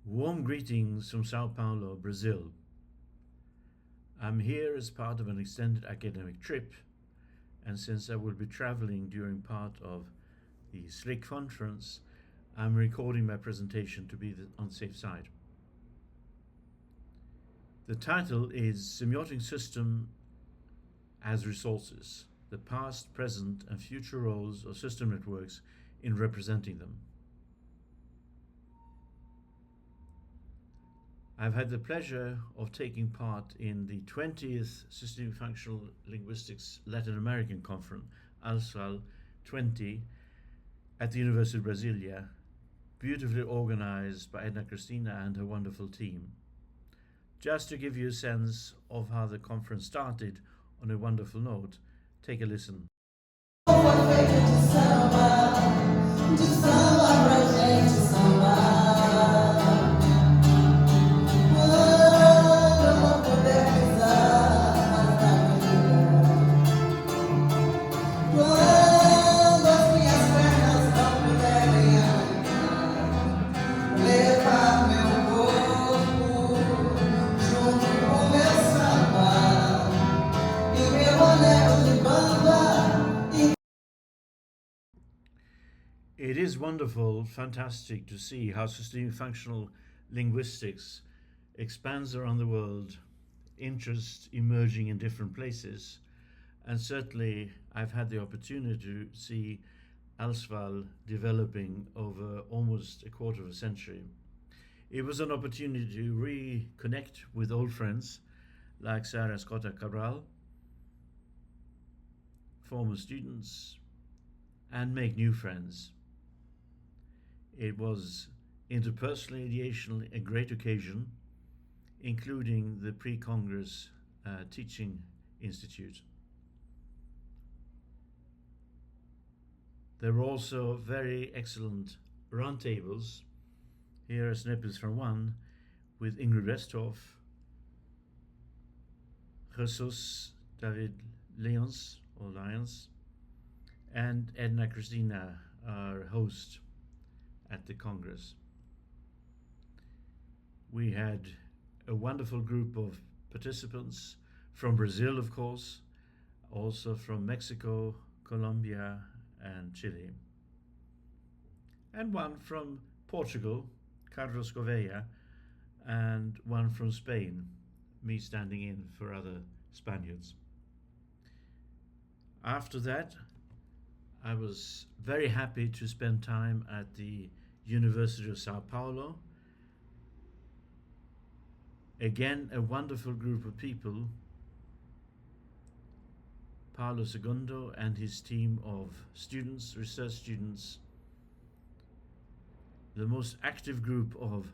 Warm greetings from Sao Paulo, Brazil. I'm here as part of an extended academic trip, and since I will be traveling during part of the SFLIG conference, I'm recording my presentation to be on the safe side. The title is Semiotic System as Resources, the past, present and future roles of system networks in representing them. I've had the pleasure of taking part in the 20th Systemic Functional Linguistics Latin American Conference, ALSFAL 20, at the University of Brasilia, beautifully organized by Edna Cristina and her wonderful team. Just to give you a sense of how the conference started on a wonderful note, take a listen. It is wonderful, fantastic to see how systemic functional linguistics expands around the world, interest emerging in different places, and certainly I've had the opportunity to see ALSFAL developing over almost a quarter of a century. It was an opportunity to reconnect with old friends like Sarah Scotta Cabral, former students, and make new friends. It was interpersonally, ideationally a great occasion, including the pre-Congress Teaching Institute. There were also very excellent roundtables. Here are snippets from one with Ingrid Westhoff, Jesus David Lyons, and Edna Cristina, our host at the Congress. We had a wonderful group of participants from Brazil, of course, also from Mexico, Colombia, and Chile, and one from Portugal, Carlos Gouveia, and one from Spain, me standing in for other Spaniards. After that, I was very happy to spend time at the University of Sao Paulo. Again, a wonderful group of people. Paulo Segundo and his team of students, research students, the most active group of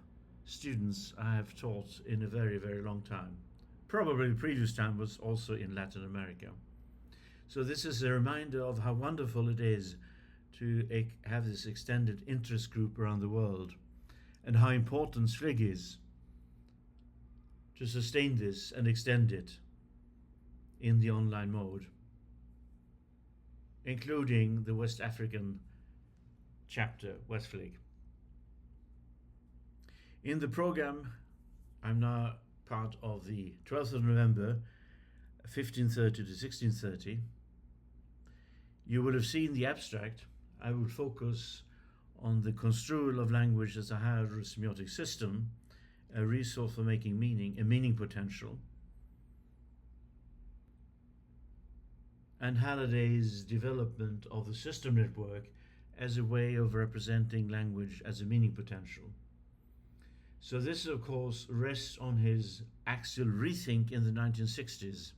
students I have taught in a very, very long time. Probably the previous time was also in Latin America. So this is a reminder of how wonderful it is to have this extended interest group around the world, and how important SFLIG is to sustain this and extend it in the online mode, including the West African chapter, WestFLIG. In the program, I'm now part of the 12th of November, 1530 to 1630. You will have seen the abstract. I will focus on the construal of language as a higher semiotic system, a resource for making meaning, a meaning potential, and Halliday's development of the system network as a way of representing language as a meaning potential. So this, of course, rests on his axial rethink in the 1960s,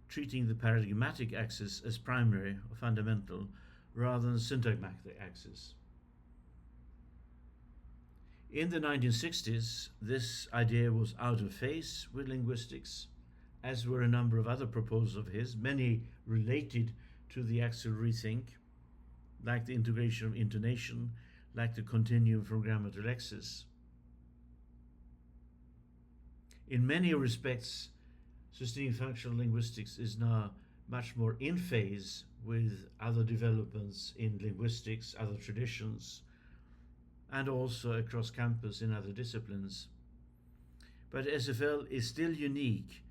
treating the paradigmatic axis as primary or fundamental rather than syntagmatic axis. In the 1960s, this idea was out of phase with linguistics, as were a number of other proposals of his, many related to the axial rethink, like the integration of intonation, like the continuum from grammar to lexis. In many respects, systemic functional linguistics is now much more in phase with other developments in linguistics, other traditions, and also across campus in other disciplines. But SFL is still unique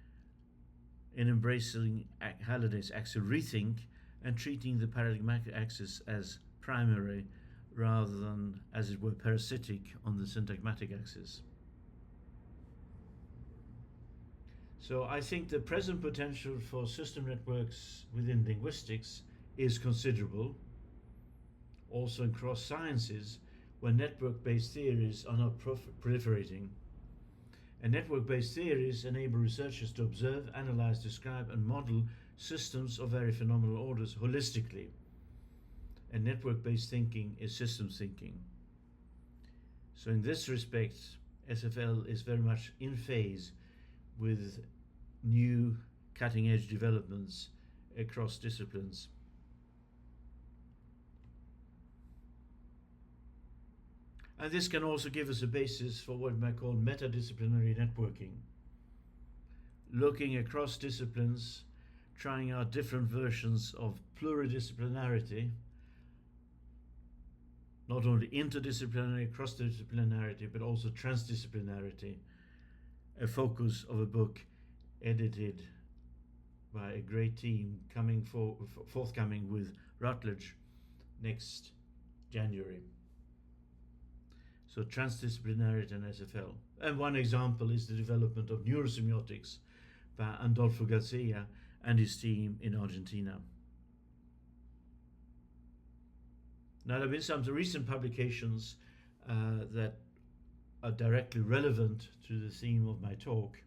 in embracing Halliday's axial rethink and treating the paradigmatic axis as primary rather than, as it were, parasitic on the syntagmatic axis. So I think the present potential for system networks within linguistics is considerable, also in cross sciences, where network-based theories are not proliferating. And network-based theories enable researchers to observe, analyze, describe, and model systems of very phenomenal orders holistically. And network-based thinking is systems thinking. So in this respect, SFL is very much in phase with new cutting-edge developments across disciplines. And this can also give us a basis for what we might call metadisciplinary networking. Looking across disciplines, trying out different versions of pluridisciplinarity, not only interdisciplinary, cross-disciplinarity, but also transdisciplinarity, a focus of a book edited by a great team forthcoming with Routledge next January. So transdisciplinarity and SFL. And one example is the development of neurosemiotics by Andolfo Garcia and his team in Argentina. Now, there have been some recent publications that are directly relevant to the theme of my talk.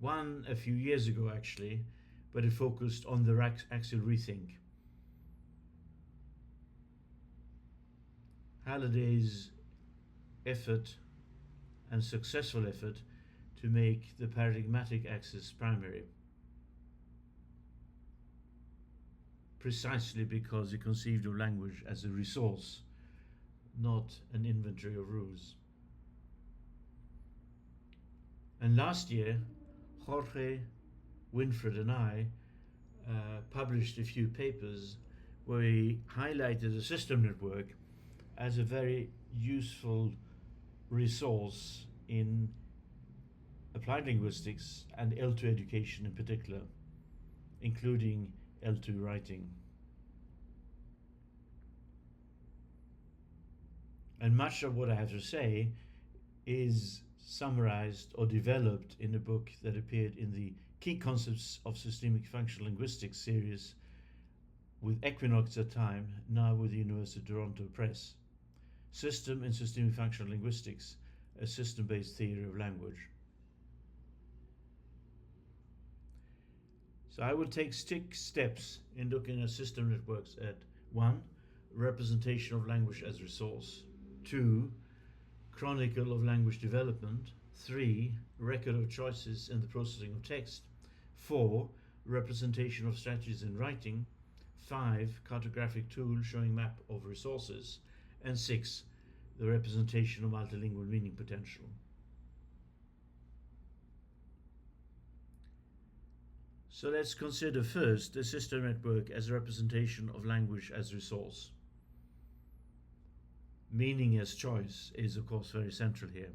One a few years ago, actually, but it focused on the axial rethink. Halliday's effort and successful effort to make the paradigmatic axis primary, precisely because he conceived of language as a resource, not an inventory of rules. And last year, Jorge, Winfred and I published a few papers where we highlighted the system network as a very useful resource in applied linguistics and L2 education in particular, including L2 writing. And much of what I have to say is summarized or developed in a book that appeared in the Key Concepts of Systemic Functional Linguistics series with Equinox at the time, now with the University of Toronto Press. System and Systemic Functional Linguistics, a system-based theory of language. So I will take 6 steps in looking at system networks at 1. Representation of language as resource. 2. Chronicle of language development. 3. Record of choices in the processing of text. 4. Representation of strategies in writing. 5. Cartographic tool showing map of resources. And 6. The representation of multilingual meaning potential. So let's consider first the system network as a representation of language as resource. Meaning as choice is of course very central here.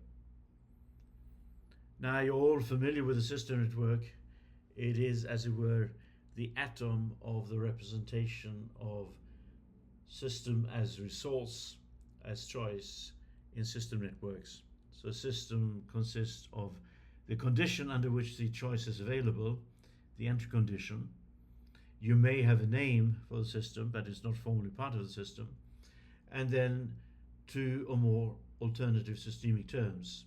Now you're all familiar with the system network. It is, as it were, the atom of the representation of system as resource, as choice in system networks. So a system consists of the condition under which the choice is available, the entry condition. You may have a name for the system, but it's not formally part of the system. And then 2 or more alternative systemic terms,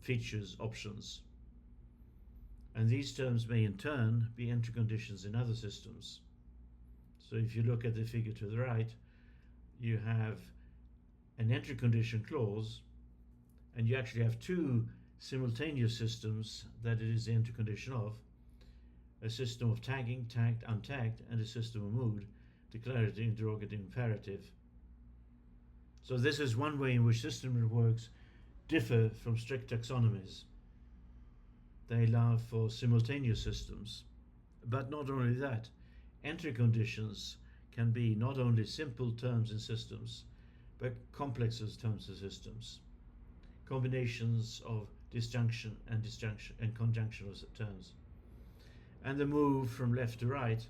features, options. And these terms may in turn be entry conditions in other systems. So if you look at the figure to the right, you have an entry condition clause, and you actually have 2 simultaneous systems that it is the entry condition of. A system of tagging, tagged, untagged, and a system of mood, declarative, interrogative, imperative. So this is one way in which system networks differ from strict taxonomies. They allow for simultaneous systems. But not only that, entry conditions can be not only simple terms in systems, but complexes terms of systems, combinations of disjunction and conjunction of terms. And the move from left to right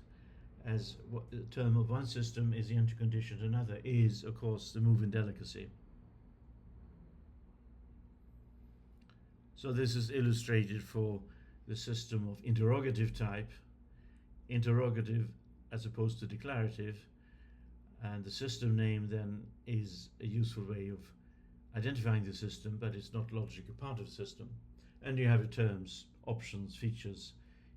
as the term of one system is the intercondition to another is, of course, the move in delicacy. So this is illustrated for the system of interrogative type, interrogative as opposed to declarative, and the system name then is a useful way of identifying the system, but it's not logically part of the system. And you have the terms, options, features,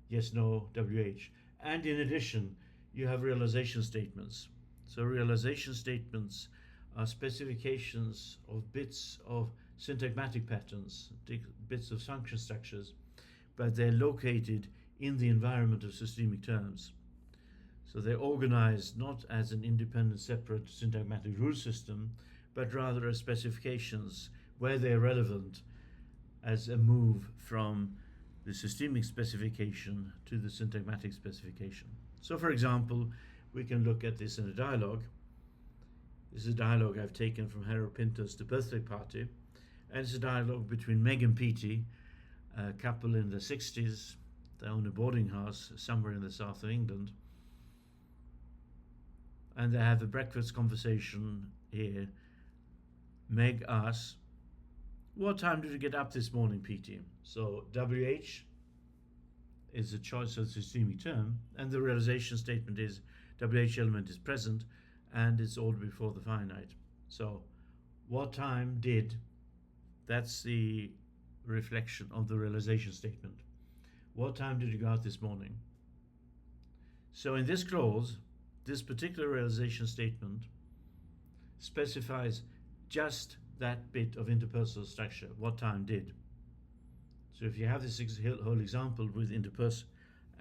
yes, no, WH. And in addition, you have realization statements. So realization statements are specifications of bits of syntagmatic patterns, bits of function structures, but they're located in the environment of systemic terms. So they're organized not as an independent, separate syntagmatic rule system, but rather as specifications where they're relevant as a move from the systemic specification to the syntagmatic specification. So for example, we can look at this in a dialogue. This is a dialogue I've taken from Harold Pinter's The Birthday Party, and it's a dialogue between Meg and Petey, a couple in the 60s. They own a boarding house somewhere in the south of England, and they have a breakfast conversation here. Meg asks, "What time did you get up this morning, Petey?" So WH is a choice of the systemic term, and the realization statement is WH element is present and it's ordered before the finite. So what time did, that's the reflection of the realization statement. What time did you go out this morning? So in this clause, this particular realization statement specifies just that bit of interpersonal structure, what time did. So if you have this whole example with interpersonal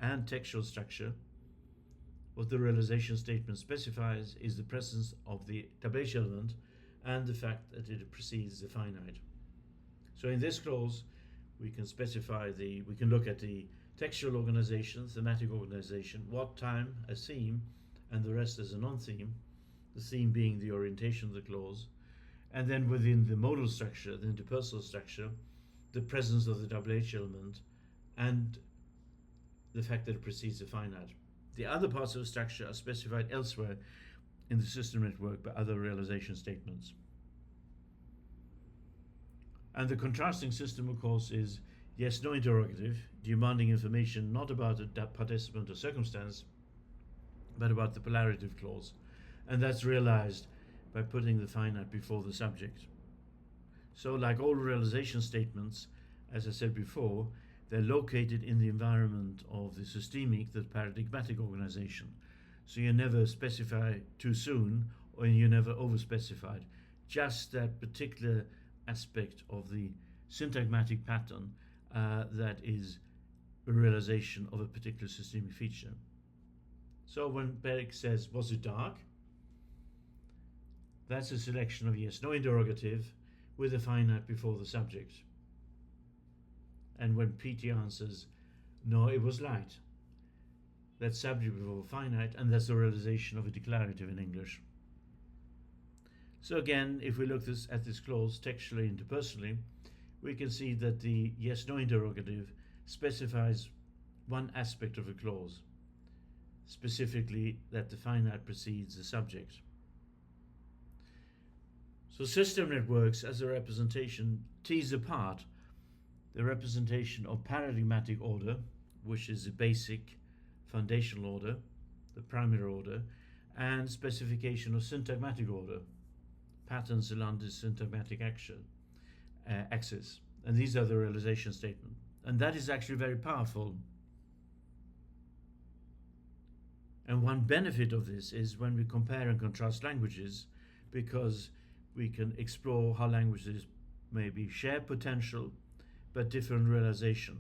and textual structure, what the realization statement specifies is the presence of the WH element and the fact that it precedes the finite. So in this clause, we can specify we can look at the textual organization, thematic organization, what time as theme, and the rest as a non-theme, the theme being the orientation of the clause. And then within the modal structure, the interpersonal structure, the presence of the WH element and the fact that it precedes the finite. The other parts of the structure are specified elsewhere in the system network by other realization statements. And the contrasting system, of course, is yes, no interrogative, demanding information not about a participant or circumstance, but about the polaritive clause. And that's realized by putting the finite before the subject. So like all realization statements, as I said before, they're located in the environment of the systemic, the paradigmatic organization. So you never specify too soon, or you never overspecified. Just that particular aspect of the syntagmatic pattern that is a realization of a particular systemic feature. So when Berg says, was it dark? That's a selection of yes, no interrogative with a finite before the subject. And when PT answers, no, it was light, that's subject before finite, and that's the realization of a declarative in English. So again, if we look at this clause textually and interpersonally, we can see that the yes, no interrogative specifies one aspect of a clause, specifically that the finite precedes the subject. So system networks as a representation tease apart the representation of paradigmatic order, which is the basic foundational order, the primary order, and specification of syntagmatic order, patterns along the syntagmatic axis. And these are the realization statement. And that is actually very powerful. And one benefit of this is when we compare and contrast languages, because we can explore how languages maybe share potential but different realization,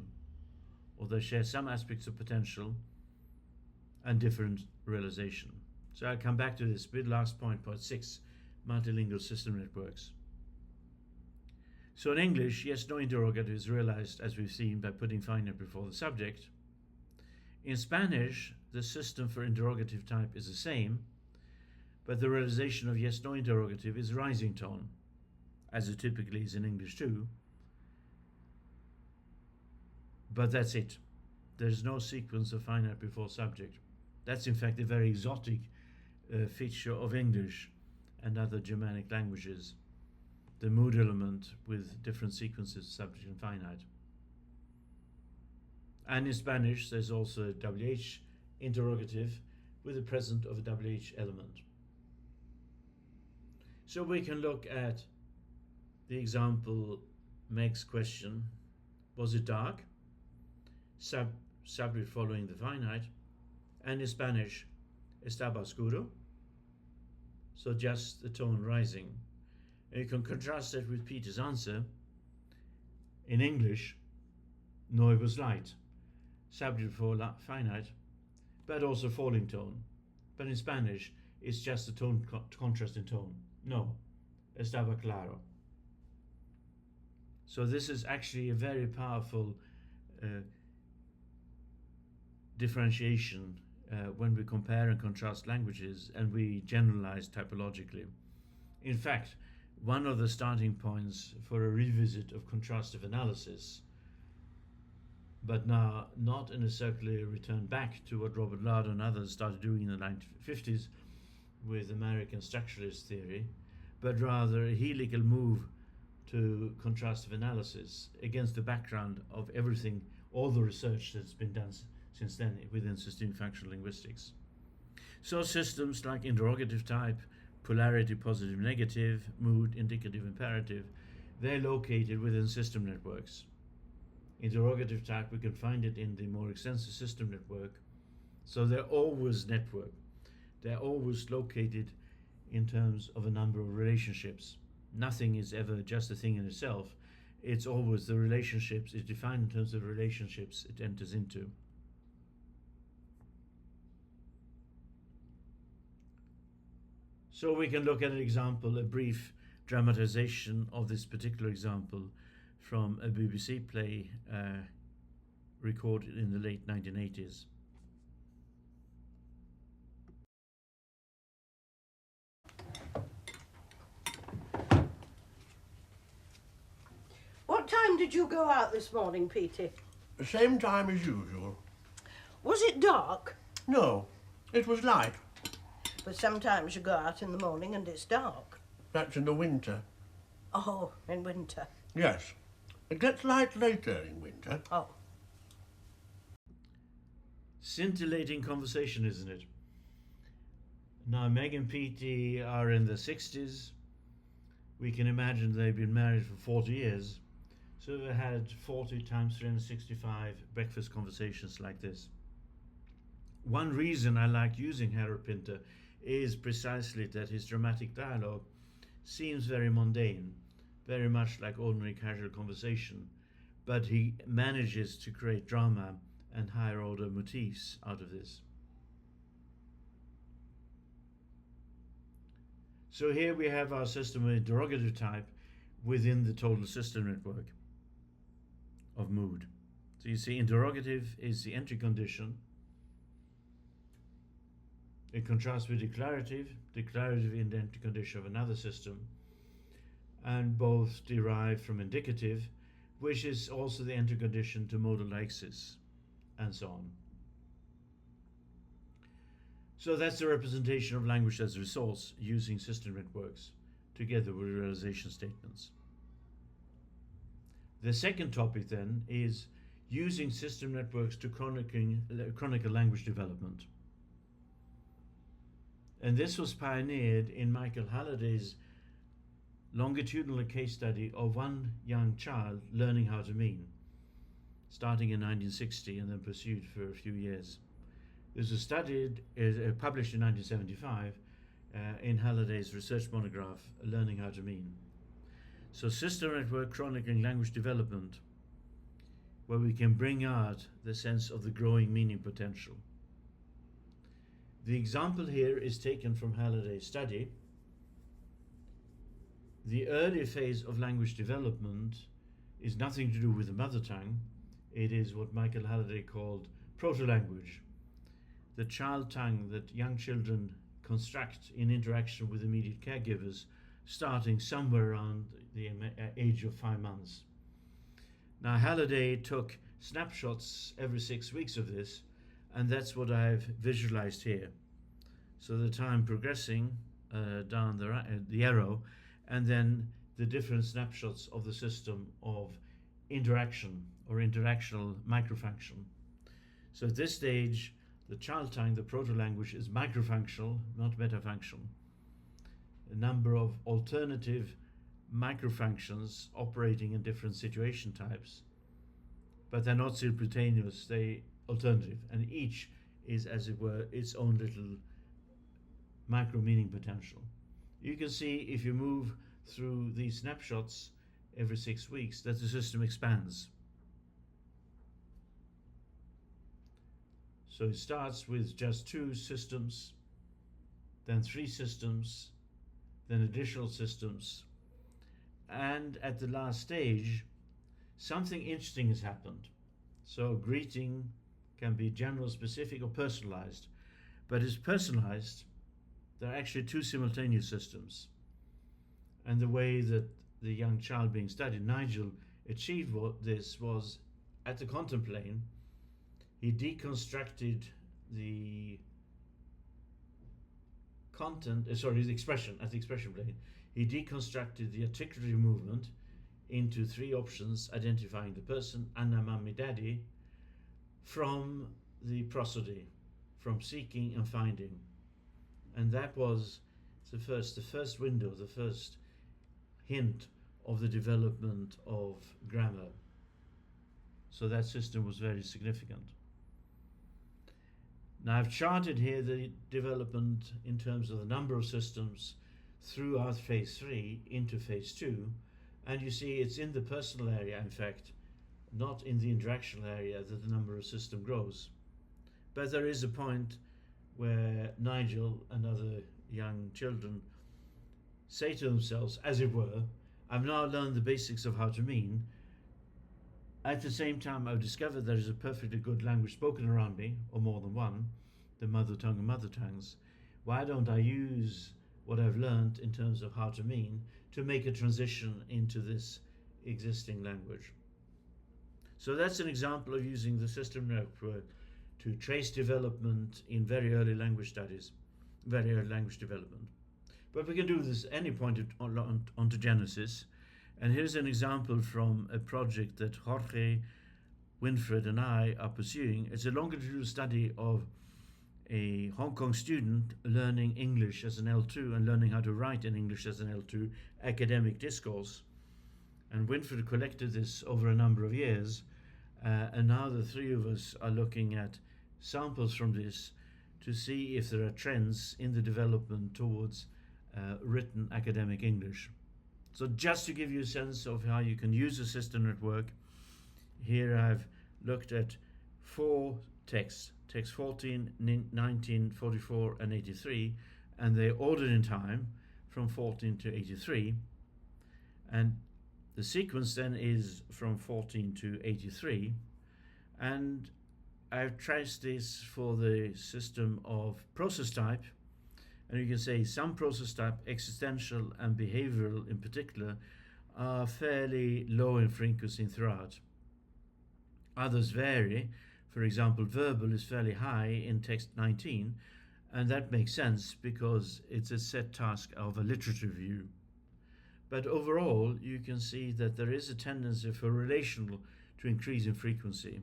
or they share some aspects of potential and different realization. So I'll come back to this bit, last point 6, multilingual system networks. So in English, yes, no interrogative is realized, as we've seen, by putting finite before the subject. In Spanish, the system for interrogative type is the same, but the realization of yes-no interrogative is rising tone, as it typically is in English too. But that's it. There's no sequence of finite before subject. That's in fact a very exotic feature of English and other Germanic languages, the mood element with different sequences of subject and finite. And in Spanish there's also a WH interrogative with the present of a WH element. So we can look at the example Meg's question, was it dark? Subject following the finite, and in Spanish, estaba oscuro, so just the tone rising. And you can contrast that with Peter's answer. In English, no, it was light, subject for finite, but also falling tone. But in Spanish, it's just a tone contrast in tone. No, estaba claro. So this is actually a very powerful differentiation when we compare and contrast languages and we generalize typologically. In fact, one of the starting points for a revisit of contrastive analysis, but now not in a circular return back to what Robert Lard and others started doing in the 1950s with American structuralist theory, but rather a helical move to contrastive analysis against the background of everything, all the research that's been done since then within systemic functional linguistics. So systems like interrogative type, polarity positive negative, mood, indicative imperative, they're located within system networks. Interrogative type, we can find it in the more extensive system network. So they're always network. They're always located in terms of a number of relationships. Nothing is ever just a thing in itself. It's always the relationships, it's defined in terms of relationships it enters into. So we can look at an example, a brief dramatization of this particular example from a BBC play recorded in the late 1980s. What time did you go out this morning, Petey? The same time as usual. Was it dark? No, it was light. But sometimes you go out in the morning and it's dark. That's in the winter. Oh, in winter. Yes. It gets light later in winter. Oh. Scintillating conversation, isn't it? Now, Meg and Petey are in their 60s. We can imagine they've been married for 40 years. So they had 40 times 365 breakfast conversations like this. One reason I like using Harold Pinter is precisely that his dramatic dialogue seems very mundane, very much like ordinary casual conversation, but he manages to create drama and higher order motifs out of this. So here we have our system of interrogative type within the total system network of mood. So you see, interrogative is the entry condition. It contrasts with declarative in the entry condition of another system, and both derive from indicative, which is also the entry condition to modal lexis, and so on. So that's the representation of language as a resource using system networks together with realization statements. The second topic then is using system networks to chronicle language development. And this was pioneered in Michael Halliday's longitudinal case study of one young child learning how to mean, starting in 1960 and then pursued for a few years. This was published in 1975 in Halliday's research monograph, Learning How to Mean. So system network chronicling language development, where we can bring out the sense of the growing meaning potential. The example here is taken from Halliday's study. The early phase of language development is nothing to do with the mother tongue. It is what Michael Halliday called proto-language, the child tongue that young children construct in interaction with immediate caregivers, starting somewhere around the age of 5 months. Now, Halliday took snapshots every 6 weeks of this, and that's what I've visualized here. So the time progressing down the arrow, and then the different snapshots of the system of interaction or interactional microfunction. So at this stage, the child tongue, the proto-language, is microfunctional, not metafunctional. A number of alternative microfunctions operating in different situation types, but they're not simultaneous, they alternative, and each is, as it were, its own little micro meaning potential. You can see if you move through these snapshots every 6 weeks that the system expands. So it starts with just 2 systems, then 3 systems, then additional systems, and at the last stage something interesting has happened. So greeting can be general, specific, or personalized, but it's personalized. There are actually 2 simultaneous systems, and the way that the young child being studied, Nigel, achieved this was at the content plane. He deconstructed the content, the expression at the expression plane. He deconstructed the articulative movement into 3 options identifying the person, Anna, Mummy, Daddy, from the prosody, from seeking and finding. And that was the first window, the first hint of the development of grammar. So that system was very significant. Now I've charted here the development in terms of the number of systems throughout phase 3 into phase 2, and you see it's in the personal area, in fact, not in the interactional area, that the number of systems grows. But there is a point where Nigel and other young children say to themselves, as it were, I've now learned the basics of how to mean. At the same time, I've discovered there is a perfectly good language spoken around me, or more than one, the mother tongue and mother tongues. Why don't I use what I've learned in terms of how to mean to make a transition into this existing language? So that's an example of using the system network to trace development in very early language studies, very early language development. But we can do this at any point onto Genesis. And here's an example from a project that Jorge, Winfred and I are pursuing. It's a longitudinal study of a Hong Kong student learning English as an L2 and learning how to write in English as an L2, academic discourse. And Winfred collected this over a number of years, and now the 3 of us are looking at samples from this to see if there are trends in the development towards written academic English. So just to give you a sense of how you can use a system network, here I've looked at 4 texts, text 14, 19, 44 and 83, and they're ordered in time from 14 to 83, and the sequence then is from 14 to 83, and I've traced this for the system of process type, and you can say some process type, existential and behavioral in particular, are fairly low in frequency throughout. Others vary. For example, verbal is fairly high in text 19, and that makes sense because it's a set task of a literature review. But overall, you can see that there is a tendency for relational to increase in frequency,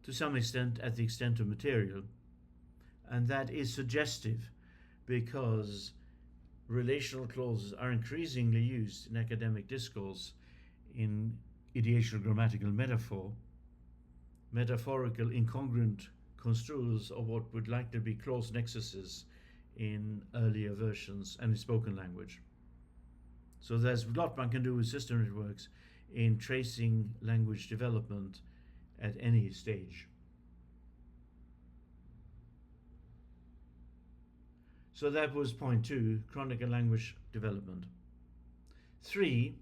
to some extent at the extent of material. And that is suggestive because relational clauses are increasingly used in academic discourse in ideational grammatical metaphor, metaphorical incongruent construals of what would likely be clause nexuses in earlier versions and in spoken language. So there's a lot one can do with system networks in tracing language development at any stage. So that was point 2, chronic and language development. 3,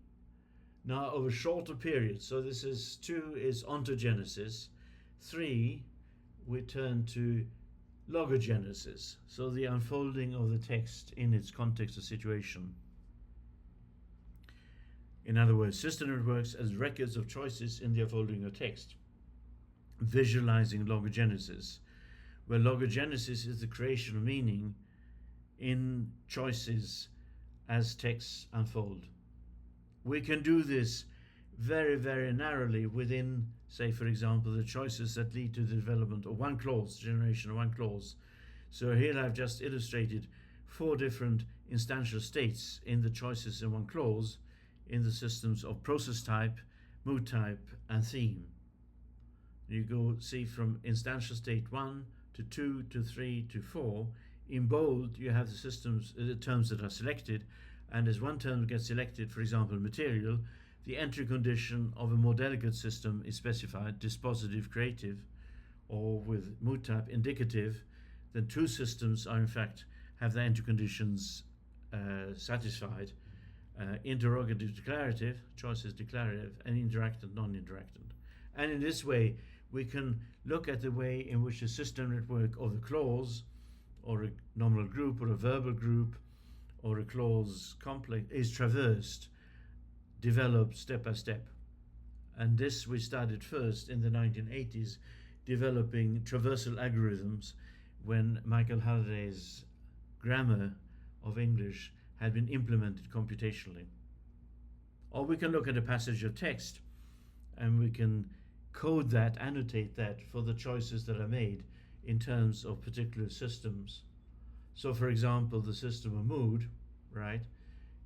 now over shorter periods, so this is 2 is ontogenesis. 3, we turn to logogenesis, so the unfolding of the text in its context or situation. In other words, system networks as records of choices in the unfolding of text. Visualizing logogenesis, where logogenesis is the creation of meaning in choices as texts unfold. We can do this very, very narrowly within, say, for example, the choices that lead to the development of one clause, generation of one clause. So here I've just illustrated 4 different instantial states in the choices in one clause in the systems of process type, mood type, and theme. You go see from instantial state 1 to 2 to 3 to 4. In bold, you have the systems, the terms that are selected, and as one term gets selected, for example, material, the entry condition of a more delicate system is specified, dispositive, creative, or with mood type, indicative. Then 2 systems are in fact have the entry conditions satisfied, interrogative, declarative, choices declarative, and interactant, non-interactant. And in this way, we can look at the way in which the system network of the clause, or a nominal group, or a verbal group, or a clause complex is traversed, developed step by step. And this we started first in the 1980s, developing traversal algorithms when Michael Halliday's grammar of English had been implemented computationally. Or we can look at a passage of text and we can code that, annotate that for the choices that are made in terms of particular systems. So for example, the system of mood, right?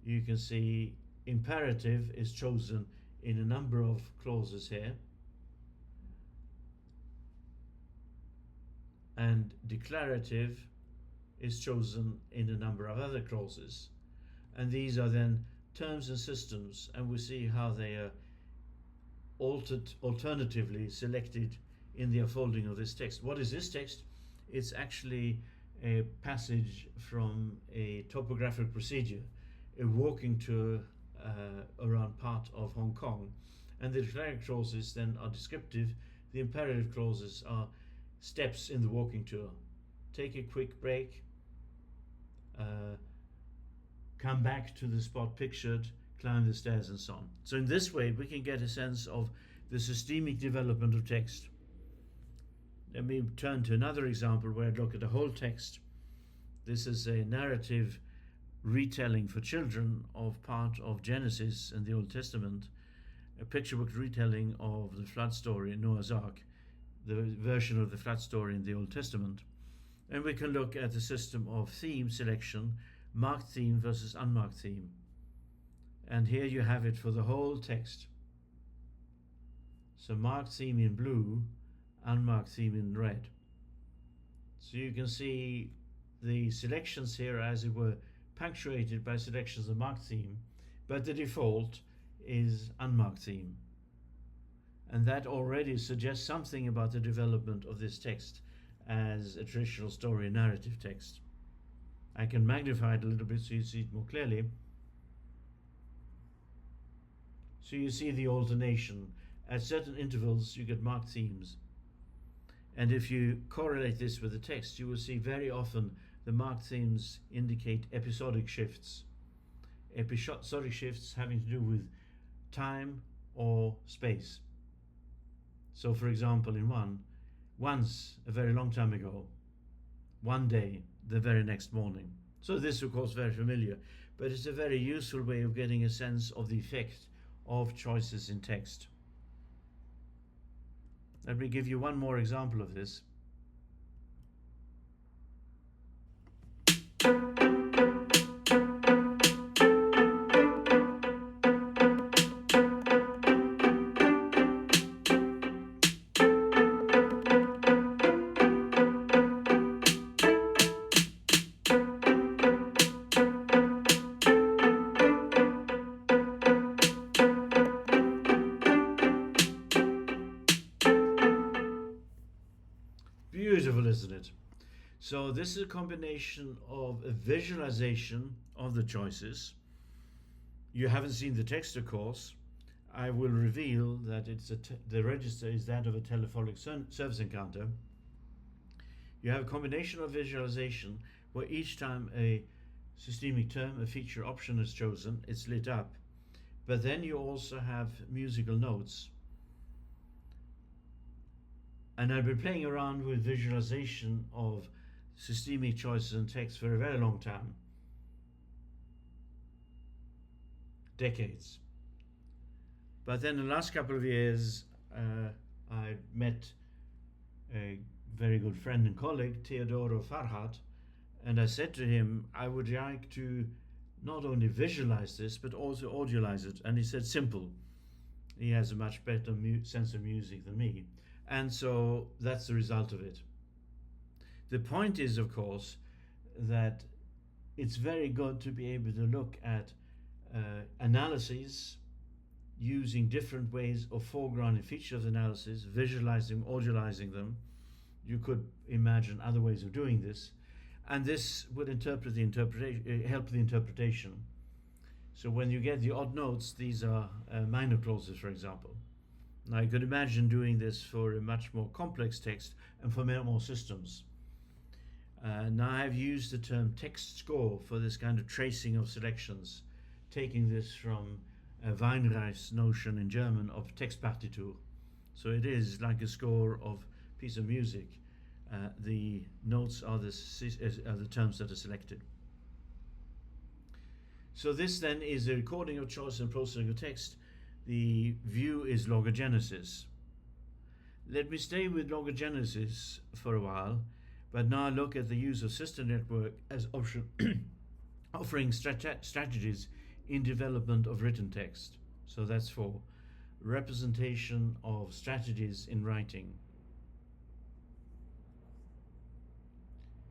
You can see imperative is chosen in a number of clauses here, and declarative is chosen in a number of other clauses. And these are then terms and systems, and we see how they are alternatively selected in the unfolding of this text. What is this text? It's actually a passage from a topographic procedure, a walking tour around part of Hong Kong. And the declarative clauses then are descriptive. The imperative clauses are steps in the walking tour. Take a quick break, come back to the spot pictured, climb the stairs, and so on. So in this way, we can get a sense of the systemic development of text. Let me turn to another example where I look at the whole text. This is a narrative retelling for children of part of Genesis in the Old Testament, a picture book retelling of the flood story in Noah's Ark, the version of the flood story in the Old Testament. And we can look at the system of theme selection, marked theme versus unmarked theme. And here you have it for the whole text. So marked theme in blue, unmarked theme in red. So you can see the selections here, as it were, punctuated by selections of marked theme, but the default is unmarked theme. And that already suggests something about the development of this text as a traditional story narrative text. I can magnify it a little bit so you see it more clearly. So you see the alternation. At certain intervals you get marked themes. And if you correlate this with the text, you will see very often the marked themes indicate episodic shifts. Episodic shifts having to do with time or space. So for example, in once, a very long time ago, one day, the very next morning. So this of course very familiar, but it's a very useful way of getting a sense of the effect of choices in text. Let me give you one more example of this. Beautiful, isn't it? So this is a combination of a visualization of the choices. You haven't seen the text, of course. I will reveal that the register is that of a telephonic service encounter. You have a combination of visualization where each time a systemic term, a feature option is chosen, it's lit up. But then you also have musical notes. And I've been playing around with visualization of systemic choices in text for a very long time. Decades. But then in the last couple of years, I met a very good friend and colleague, Teodoro Farhat, and I said to him, I would like to not only visualize this, but also audiolize it. And he said, simple. He has a much better sense of music than me. And so that's the result of it. The point is, of course, that it's very good to be able to look at analyses using different ways of foreground and features analysis, visualizing, audializing them. You could imagine other ways of doing this. And this would help the interpretation. So when you get the odd notes, these are minor clauses, for example. Now you could imagine doing this for a much more complex text and for many more systems. Now I've used the term text score for this kind of tracing of selections, taking this from Weinreich's notion in German of Textpartitur. So it is like a score of a piece of music. The notes are the terms that are selected. So this then is a recording of choice and processing of text. The view is logogenesis. Let me stay with logogenesis for a while, but now look at the use of system network as offering strategies in development of written text. So that's for representation of strategies in writing.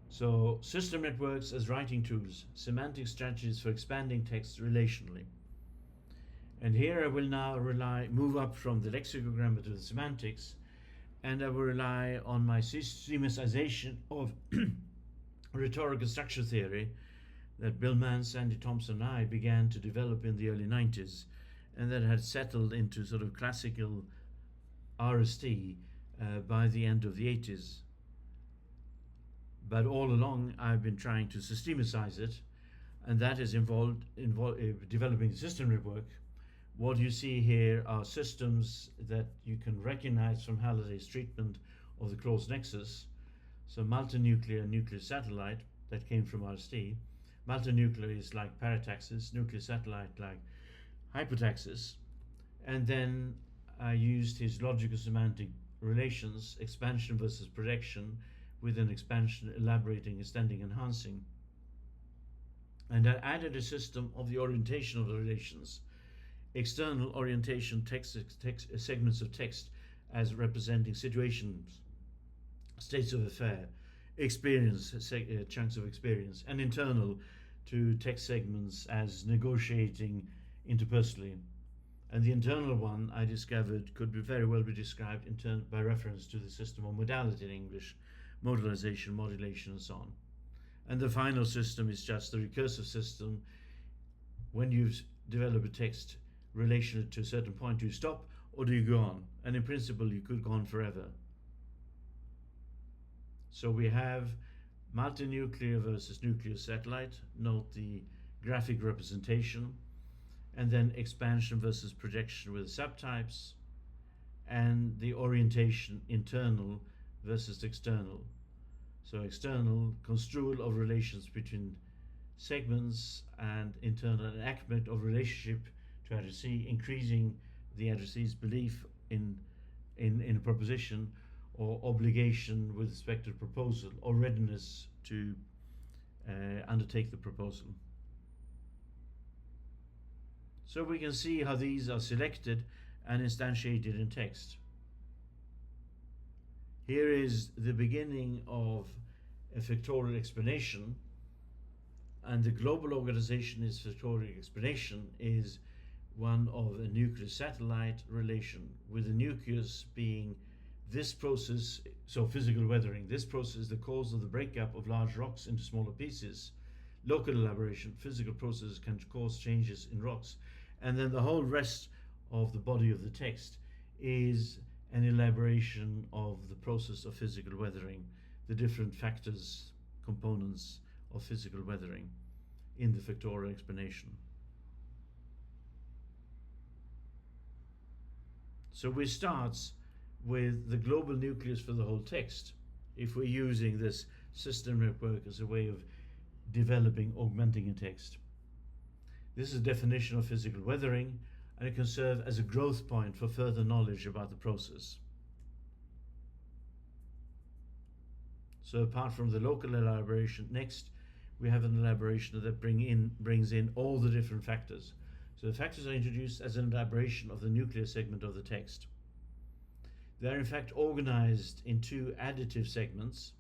So system networks as writing tools, semantic strategies for expanding text relationally. And here I will now move up from the lexicogrammar to the semantics, and I will rely on my systemization of rhetorical structure theory that Bill Mann, Sandy Thompson and I began to develop in the early 90s, and that had settled into sort of classical RST by the end of the 80s. But all along I've been trying to systematize it, and that is involved developing the system network. What you see here are systems that you can recognize from Halliday's treatment of the closed nexus. So multinuclear and nuclear satellite, that came from RST. Multinuclear is like parataxis, nuclear satellite like hypotaxis. And then I used his logical semantic relations, expansion versus projection, with an expansion elaborating, extending, enhancing. And I added a system of the orientation of the relations. External orientation, segments of text as representing situations, states of affair, experience, chunks of experience, and internal to text segments as negotiating interpersonally. And the internal one I discovered could very well be described by reference to the system of modality in English, modalization, modulation, and so on. And the final system is just the recursive system. When you've developed a text relation to a certain point, do you stop or do you go on? And in principle, you could go on forever. So we have multinuclear versus nuclear satellite. Note the graphic representation. And then expansion versus projection with subtypes. And the orientation internal versus external. So external, construal of relations between segments, and internal enactment of relationship to addressee, increasing the addressee's belief in a proposition or obligation with respect to the proposal or readiness to undertake the proposal. So we can see how these are selected and instantiated in text. Here is the beginning of a factorial explanation, and the global organization is factorial explanation is one of a nuclear satellite relation, with the nucleus being this process, so physical weathering. This process is the cause of the breakup of large rocks into smaller pieces. Local elaboration, physical processes can cause changes in rocks. And then the whole rest of the body of the text is an elaboration of the process of physical weathering. the different factors, components of physical weathering in the factorial explanation. So we start with the global nucleus for the whole text, if we're using this system network as a way of developing, augmenting a text. This is a definition of physical weathering, and it can serve as a growth point for further knowledge about the process. So apart from the local elaboration, next we have an elaboration that brings in all the different factors. So the factors are introduced as an elaboration of the nuclear segment of the text. They are in fact organized in two additive segments.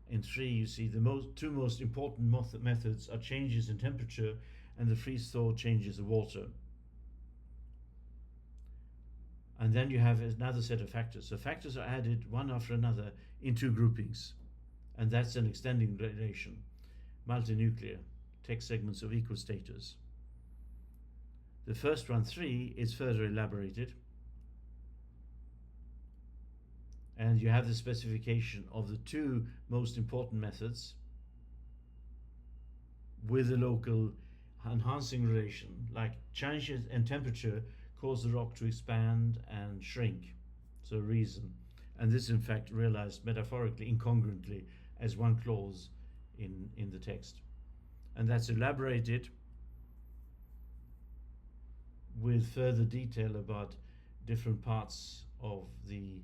In 3 you see the two most important methods are changes in temperature and the freeze-thaw changes of water. And then you have another set of factors. So factors are added one after another in two groupings, and that's an extending relation, multinuclear, text segments of equal status. The first one, 3, is further elaborated, and you have the specification of the two most important methods with a local enhancing relation, like changes in temperature cause the rock to expand and shrink, so reason. And this in fact realized metaphorically, incongruently, as one clause in the text. And that's elaborated with further detail about different parts of the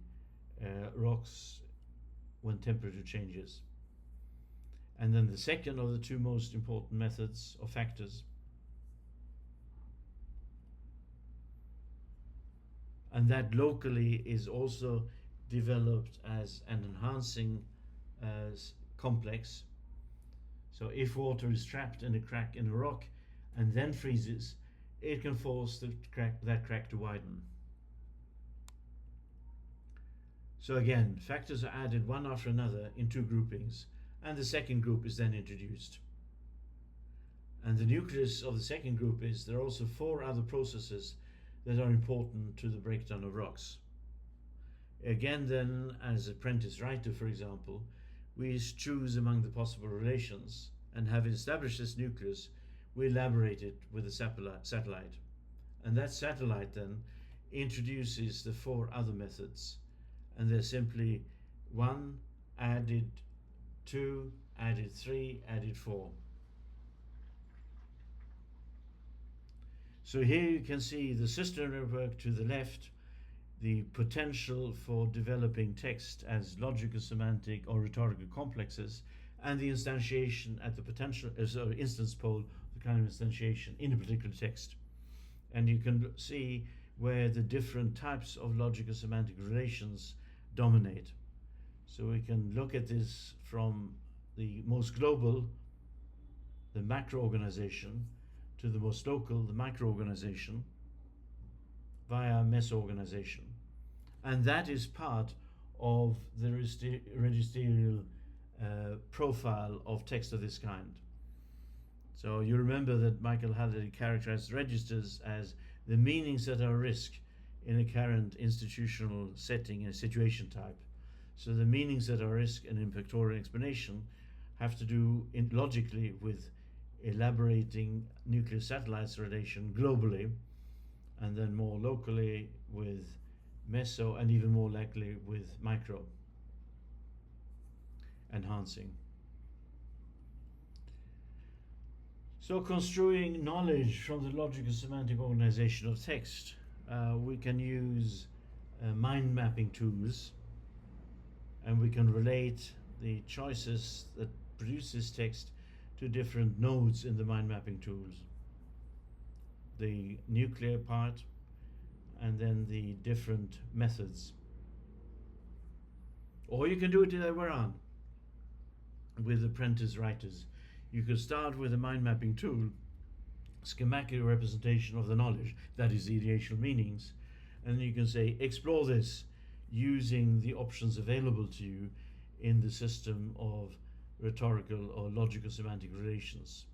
rocks when temperature changes. And then the second of the two most important methods or factors, and that locally is also developed as an enhancing complex. So if water is trapped in a crack in a rock and then freezes, it can force that crack to widen. So again, factors are added one after another in two groupings, and the second group is then introduced. And the nucleus of the second group is there are also 4 other processes that are important to the breakdown of rocks. Again then, as apprentice writer, for example, we choose among the possible relations, and having established this nucleus, we elaborate it with a satellite. And that satellite then introduces the 4 other methods, and they're simply 1 added 2 added 3 added 4. So here you can see the system network to the left, the potential for developing text as logical, semantic or rhetorical complexes, and the instantiation at the potential instance pole, the kind of instantiation in a particular text. And you can see where the different types of logical semantic relations dominate. So we can look at this from the most global, the macro organization, to the most local, the micro-organization, via meso-organization. And that is part of the registerial profile of text of this kind. So you remember that Michael Halliday characterized registers as the meanings that are at risk in a current institutional setting, a situation type. So the meanings that are at risk in pictorial explanation have to do logically with elaborating nuclear satellites relation globally, and then more locally with meso, and even more likely with micro enhancing. So construing knowledge from the logical semantic organization of text, we can use mind mapping tools, and we can relate the choices that produce this text to different nodes in the mind mapping tools. The nuclear part, and then the different methods. Or you can do it the other way around with apprentice writers. You could start with a mind mapping tool, schematic representation of the knowledge, that is the ideational meanings, and you can say explore this using the options available to you in the system of rhetorical or logical semantic relations,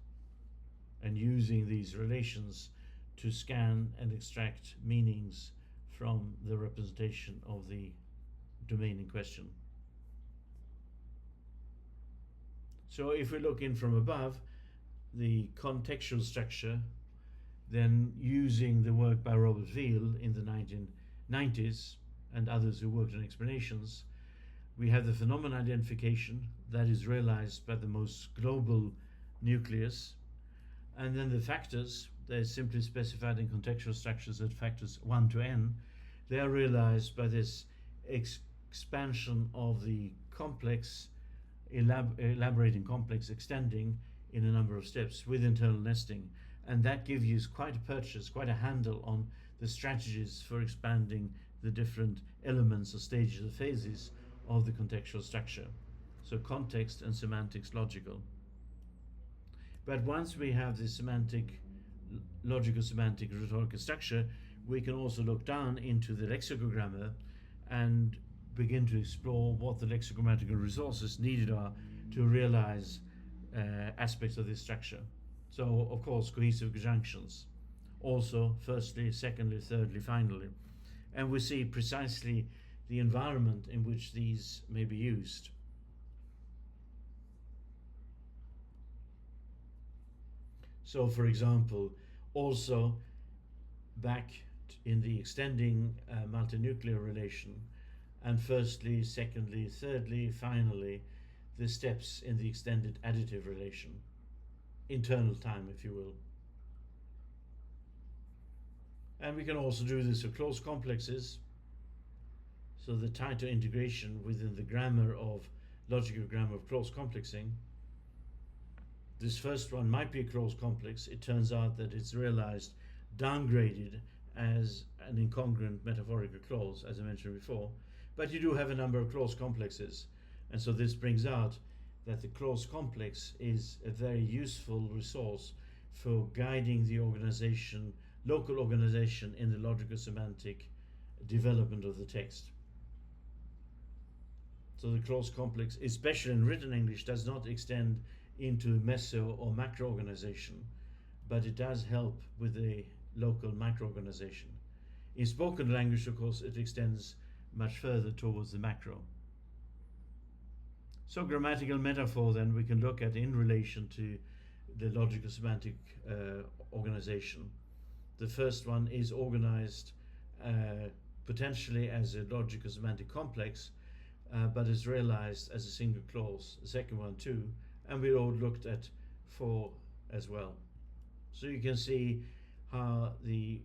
and using these relations to scan and extract meanings from the representation of the domain in question. So if we look in from above, the contextual structure, then using the work by Robert Veal in the 1990s and others who worked on explanations, we have the phenomenon identification that is realized by the most global nucleus, and then the factors, they're simply specified in contextual structures at factors 1 to n. They are realized by this expansion of the complex, elaborating complex, extending in a number of steps with internal nesting, and that gives you quite a purchase, quite a handle on the strategies for expanding the different elements or stages or phases of the contextual structure. So context and semantics logical. But once we have the semantic, logical semantic rhetorical structure, we can also look down into the lexicogrammar and begin to explore what the lexicogrammatical resources needed are to realize aspects of this structure. So, of course, cohesive conjunctions. Also, firstly, secondly, thirdly, finally. And we see precisely the environment in which these may be used. So, for example, also back in the extending multinuclear relation, and firstly, secondly, thirdly, finally, the steps in the extended additive relation, internal time, if you will. And we can also do this for close complexes, so the tighter integration within the grammar of logical grammar of close complexing. This first one might be a close complex. It turns out that it's realized downgraded as an incongruent metaphorical clause, as I mentioned before. But you do have a number of close complexes, and so this brings out that the close complex is a very useful resource for guiding the organization, local organization, in the logical semantic development of the text. So the close complex, especially in written English, does not extend into meso or macro organization, but it does help with the local micro organization. In spoken language, of course, it extends much further towards the macro. So grammatical metaphor then we can look at in relation to the logical semantic organization. The first one is organized potentially as a logical semantic complex, but is realized as a single clause. The second one too, and we all looked at 4 as well. So you can see how the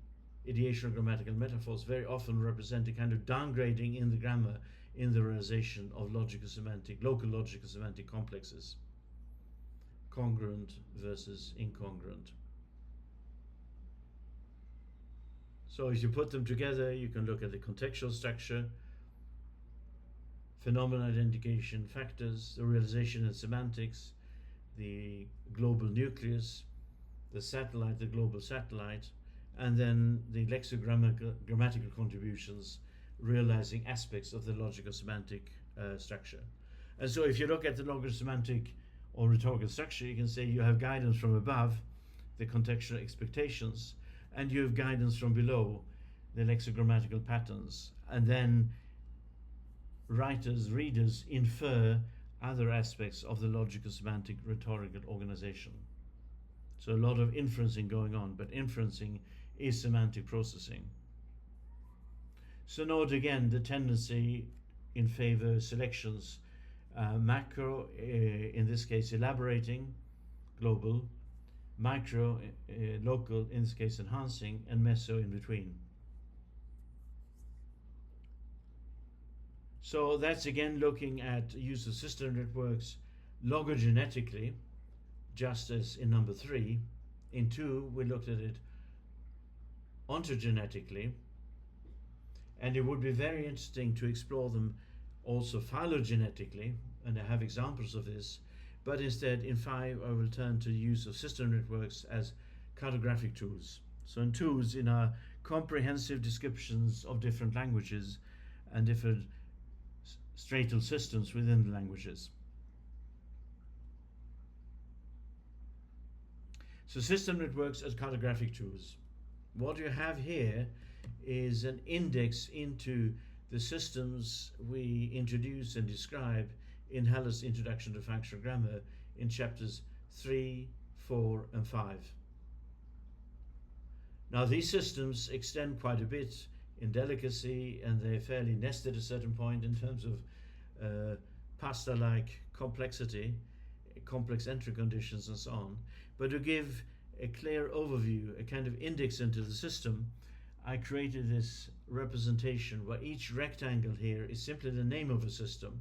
ideational grammatical metaphors very often represent a kind of downgrading in the grammar in the realization of logical semantic, local logical semantic complexes. Congruent versus incongruent. So if you put them together, you can look at the contextual structure, phenomenon identification, factors, the realization and semantics, the global nucleus, the satellite, the global satellite, and then the lexicogrammatical contributions realizing aspects of the logical semantic structure. And so if you look at the logical semantic or rhetorical structure, you can say you have guidance from above, the contextual expectations, and you have guidance from below, the lexicogrammatical patterns, and then writers, readers infer other aspects of the logical semantic rhetorical organization. So a lot of inferencing going on, but inferencing is semantic processing. So note again the tendency in favor of selections, macro, in this case elaborating, global, micro, local, in this case enhancing, and meso in between. So that's again looking at use of system networks logogenetically, just as in number 3. In 2, we looked at it ontogenetically, and it would be very interesting to explore them also phylogenetically, and I have examples of this, but instead in 5 I will turn to the use of system networks as cartographic tools. So in tools in our comprehensive descriptions of different languages and different stratal systems within the languages. So system networks as cartographic tools. What you have here is an index into the systems we introduce and describe in Haller's Introduction to Functional Grammar in chapters 3, 4 and 5. Now these systems extend quite a bit in delicacy, and they're fairly nested at a certain point in terms of pasta-like complexity, complex entry conditions and so on. But to give a clear overview, a kind of index into the system, I created this representation where each rectangle here is simply the name of a system.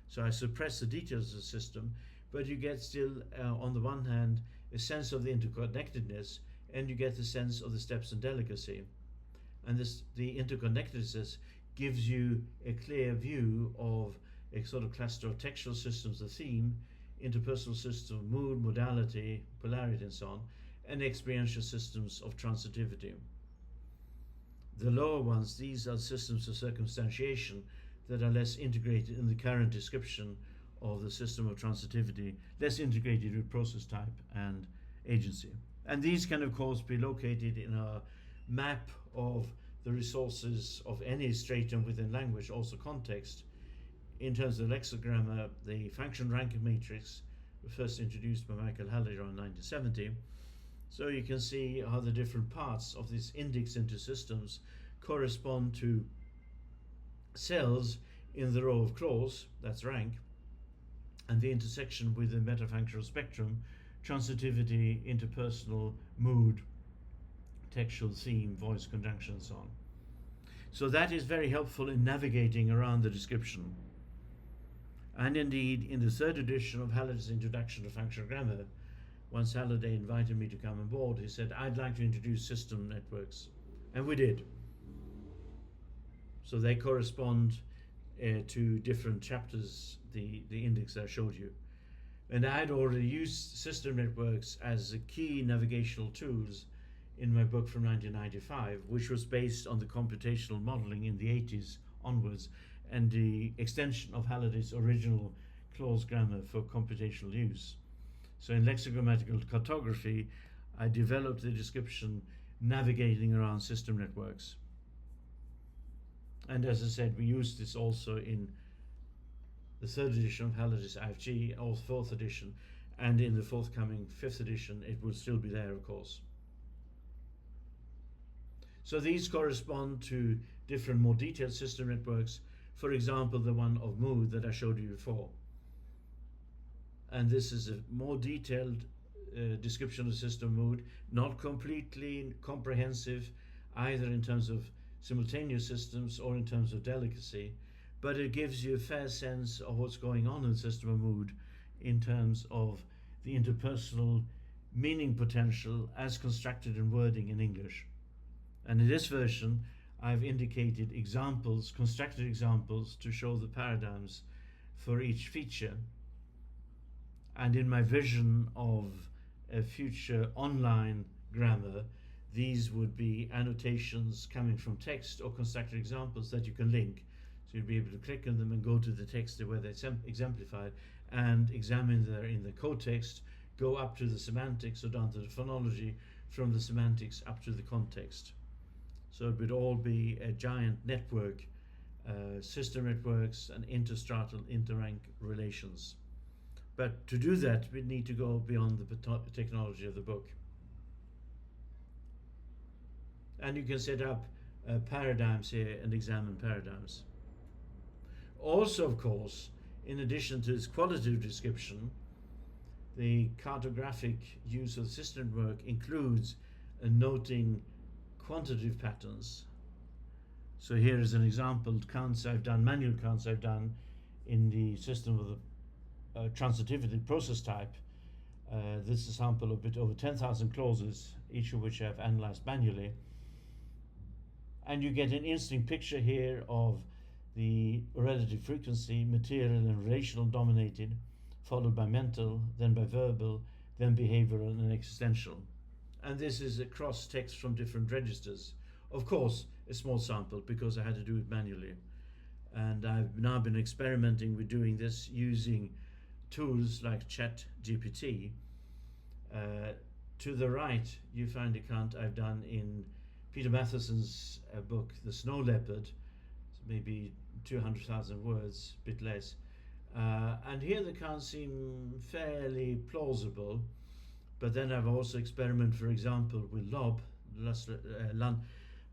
So I suppress the details of the system, but you get still, on the one hand, a sense of the interconnectedness, and you get the sense of the steps and delicacy. And the interconnectedness gives you a clear view of a sort of cluster of textual systems, the theme, interpersonal system, mood, modality, polarity and so on, and experiential systems of transitivity. The lower ones, these are systems of circumstantiation that are less integrated in the current description of the system of transitivity, less integrated with process type and agency. And these can of course be located in a map of the resources of any stratum within language, also context. In terms of lexicogramma, the function ranking matrix was first introduced by Michael Halliday around 1970. So you can see how the different parts of this index into systems correspond to cells in the row of clause, that's rank, and the intersection with the metafunctional spectrum, transitivity, interpersonal, mood, textual theme, voice, conjunction, and so on. So that is very helpful in navigating around the description. And indeed, in the third edition of Halliday's Introduction to Functional Grammar, once Halliday invited me to come on board, he said, I'd like to introduce system networks. And we did. So they correspond to different chapters, the index I showed you. And I had already used system networks as a key navigational tools in my book from 1995, which was based on the computational modeling in the 80s onwards and the extension of Halliday's original clause grammar for computational use. So in lexigrammatical cartography, I developed the description navigating around system networks. And as I said, we used this also in the third edition of Halliday's IFG, or fourth edition, and in the forthcoming fifth edition, it will still be there, of course. So these correspond to different more detailed system networks. For example, the one of mood that I showed you before. And this is a more detailed description of system mood, not completely comprehensive either in terms of simultaneous systems or in terms of delicacy, but it gives you a fair sense of what's going on in the system of mood in terms of the interpersonal meaning potential as constructed in wording in English. And in this version, I've indicated examples, constructed examples, to show the paradigms for each feature. And in my vision of a future online grammar, these would be annotations coming from text or constructed examples that you can link. So you'll be able to click on them and go to the text where they're exemplified and examine there in the co-text, go up to the semantics or down to the phonology, from the semantics up to the context. So it would all be a giant network, system networks and interstratal, interrank relations. But to do that, we need to go beyond the technology of the book. And you can set up paradigms here and examine paradigms. Also, of course, in addition to this qualitative description, the cartographic use of the system network includes noting quantitative patterns. So here is an example, counts I've done, manual counts I've done in the system of the transitivity process type. This is a sample of a bit over 10,000 clauses, each of which I've analyzed manually. And you get an interesting picture here of the relative frequency, material and relational dominated, followed by mental, then by verbal, then behavioral and existential. And this is across text from different registers. Of course, a small sample because I had to do it manually. And I've now been experimenting with doing this using tools like ChatGPT. To the right, you find a count I've done in Peter Mathiessen's book, The Snow Leopard, maybe 200,000 words, a bit less. And here the accounts seem fairly plausible, but then I've also experimented, for example, with LOB,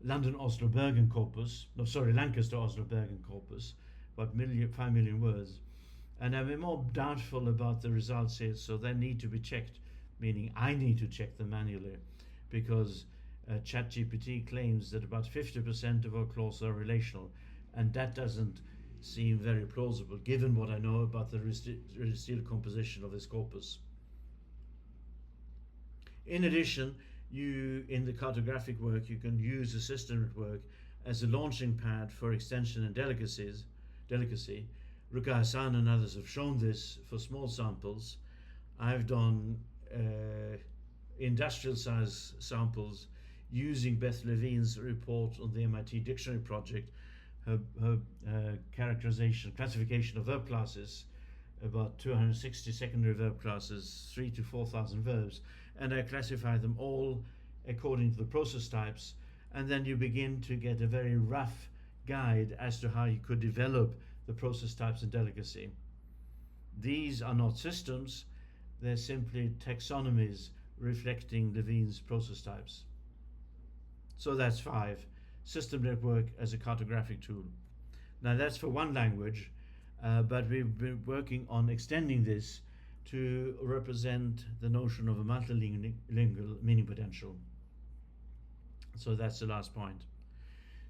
London Oslo Bergen corpus, Lancaster Oslo Bergen corpus, about 5 million words. And I'm more doubtful about the results here, so they need to be checked, meaning I need to check them manually, because ChatGPT claims that about 50% of our clauses are relational, and that doesn't seem very plausible given what I know about the residual composition of this corpus. In addition, in the cartographic work, you can use the system network as a launching pad for extension and delicacy. Ruka Hassan and others have shown this for small samples. I've done industrial size samples using Beth Levine's report on the MIT Dictionary Project, her classification of verb classes, about 260 secondary verb classes, 3,000 to 4,000 verbs, and I classify them all according to the process types, and then you begin to get a very rough guide as to how you could develop the process types and delicacy. These are not systems, they're simply taxonomies reflecting Levine's process types. So that's 5. System network as a cartographic tool. Now that's for one language, but we've been working on extending this to represent the notion of a multilingual meaning potential. So that's the last point.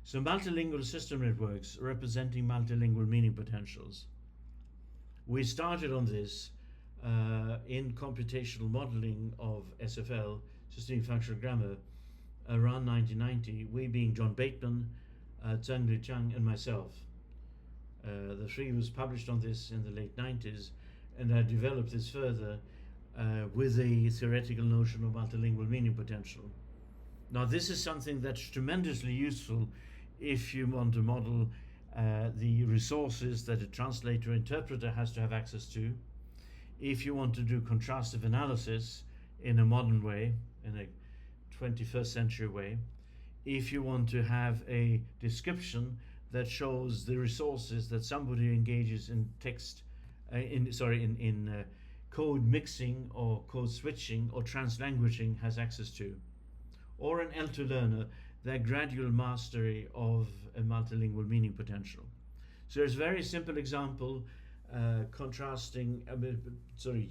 So multilingual system networks representing multilingual meaning potentials. We started on this in computational modeling of SFL, Systemic Functional Grammar, around 1990, we being John Bateman, Zheng Chang and myself. The 3 was published on this in the late 90s, and I developed this further with a theoretical notion of multilingual meaning potential. Now this is something that's tremendously useful if you want to model the resources that a translator or interpreter has to have access to, if you want to do contrastive analysis in a modern way, in a 21st century way, if you want to have a description that shows the resources that somebody who engages in code mixing or code switching or translanguaging has access to, or an L2 learner, their gradual mastery of a multilingual meaning potential. So there's a very simple example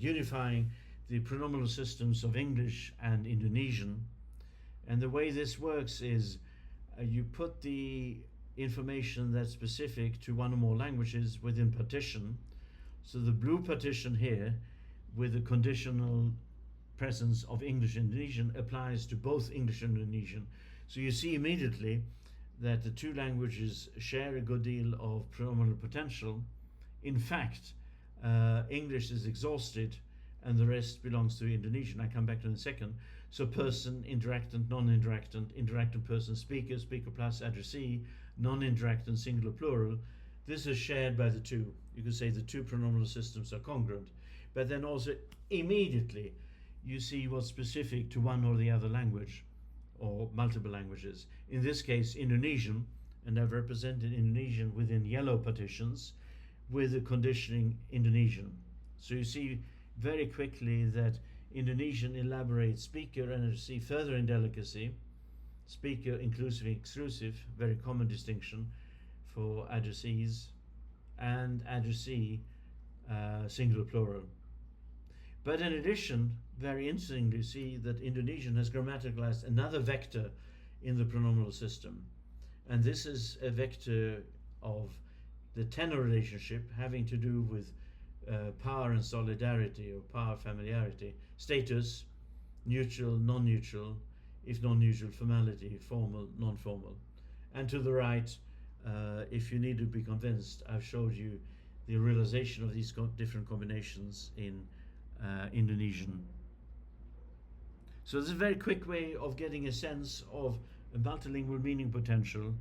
unifying the pronominal systems of English and Indonesian. And the way this works is you put the information that's specific to one or more languages within partition. So the blue partition here with the conditional presence of English and Indonesian applies to both English and Indonesian. So you see immediately that the 2 languages share a good deal of pronominal potential. In fact, English is exhausted and the rest belongs to Indonesian. I come back to it in a second. So person, interactant, non-interactant, interactant person, speaker, speaker plus, addressee, non-interactant, singular, plural. This is shared by the 2. You could say the 2 pronominal systems are congruent. But then also immediately you see what's specific to one or the other language or multiple languages. In this case, Indonesian, and I've represented Indonesian within yellow partitions with the conditioning Indonesian. So you see very quickly that Indonesian elaborates speaker and addressee further in delicacy. Speaker inclusive and exclusive, very common distinction for addressees, and addressee singular plural. But in addition, very interestingly, you see that Indonesian has grammaticalized another vector in the pronominal system. And this is a vector of the tenor relationship having to do with power and solidarity, or power familiarity, status, neutral, non-neutral, if non-neutral, formality, formal, non-formal. And to the right, if you need to be convinced, I've showed you the realization of these different combinations in Indonesian. So this is a very quick way of getting a sense of a multilingual meaning potential.